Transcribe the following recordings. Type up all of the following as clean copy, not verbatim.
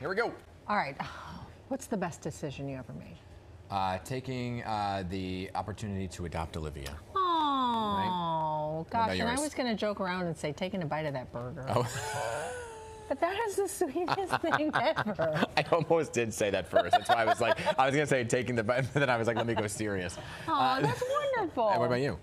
Here we go. All right. What's the best decision you ever made? Taking the opportunity to adopt Olivia. Oh, gosh. And I yours? was going to joke around and say, taking a bite of that burger. Oh. But that is the sweetest thing ever. I almost did say that first. That's why I was like, I was going to say taking the bite, but then I was like, let me go serious. Oh, that's wonderful. And what about you?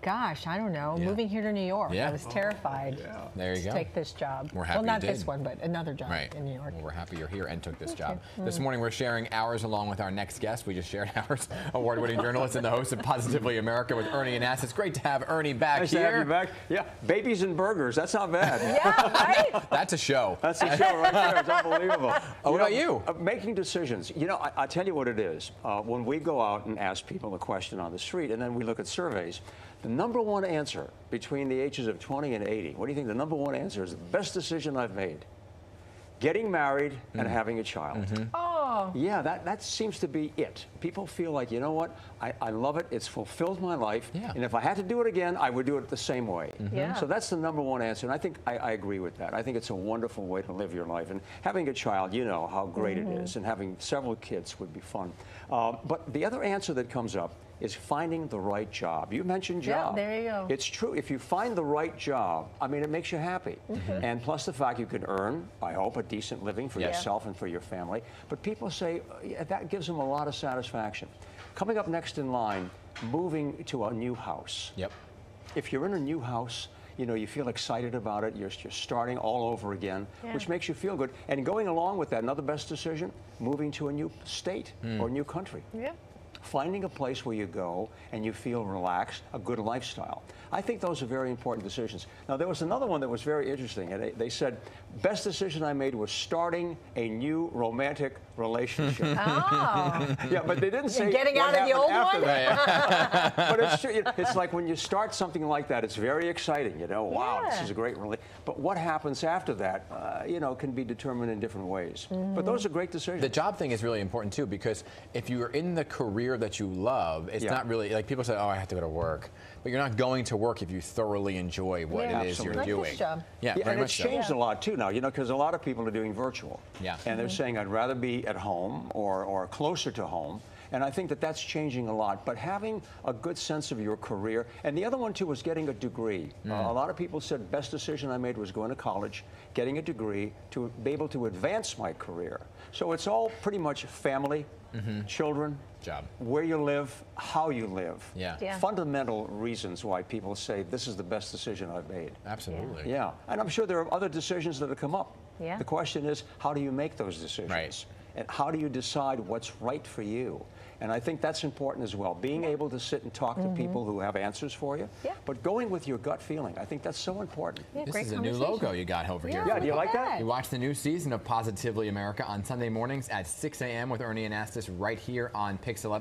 Gosh, I don't know. Yeah. Moving here to New York, Yeah. I was terrified There you to go. take this job. We're happy well, not you did. this one, but another job in New York. Well, we're happy you're here and took this job. This morning we're sharing ours along with our next guest. We just shared ours. Award-winning journalist and the host of Positively America with Ernie Anastos. It's great to have Ernie back Nice here. to have you back. Yeah, babies and burgers. That's not bad. Yeah, right? That's a show. That's a show right there. It's unbelievable. What about you? Making decisions. You know, I tell you what it is. When we go out and ask people a question on the street, and then we look at surveys, the number one answer between the ages of 20 and 80, what do you think the number one answer is? The best decision I've made. Getting married and having a child. Oh. Yeah, that seems to be it. People feel like, you know what, I love it, it's fulfilled my life, and if I had to do it again, I would do it the same way. Yeah. So that's the number one answer, and I think I agree with that. I think it's a wonderful way to live your life, and having a child, you know how great it is, and having several kids would be fun. But the other answer that comes up is finding the right job. You mentioned job. Yeah, there you go. It's true. If you find the right job, I mean, it makes you happy. And plus the fact you can earn, I hope, a decent living for yourself and for your family. But people say that gives them a lot of satisfaction. Coming up next in line, moving to a new house. Yep. If you're in a new house, you know, you feel excited about it, you're starting all over again, which makes you feel good. And going along with that, another best decision, moving to a new state or new country. Yeah. Finding a place where you go and you feel relaxed, a good lifestyle. I think those are very important decisions. Now, there was another one that was very interesting. And they said, best decision I made was starting a new romantic relationship. Oh. Yeah, but they didn't say getting what out of the old happened one? after that. But it's true. It's like when you start something like that, it's very exciting. You know, wow, this is a great relationship. But what happens after that, you know, can be determined in different ways. But those are great decisions. The job thing is really important too, because if you're in the career that you love, it's not really like people say, oh, I have to go to work, but you're not going to work if you thoroughly enjoy what it is you're Like doing. this job. Yeah, very and much it's so. changed a lot too now, you know, because a lot of people are doing virtual. Yeah. And they're saying, I'd rather be at home or closer to home. And I think that that's changing a lot. But having a good sense of your career, and the other one too was getting a degree. A lot of people said best decision I made was going to college, getting a degree to be able to advance my career. So it's all pretty much family, children, job, where you live, how you live. Yeah. Fundamental reasons why people say this is the best decision I've made. Absolutely. Yeah, and I'm sure there are other decisions that have come up. Yeah. The question is, how do you make those decisions? Right. And how do you decide what's right for you? And I think that's important as well, being able to sit and talk to people who have answers for you, but going with your gut feeling. I think that's so important. Yeah, This great is a new logo you got over here. Yeah, do you like that? You watch the new season of Positively America on Sunday mornings at 6 a.m. with Ernie Anastos right here on Pix 11.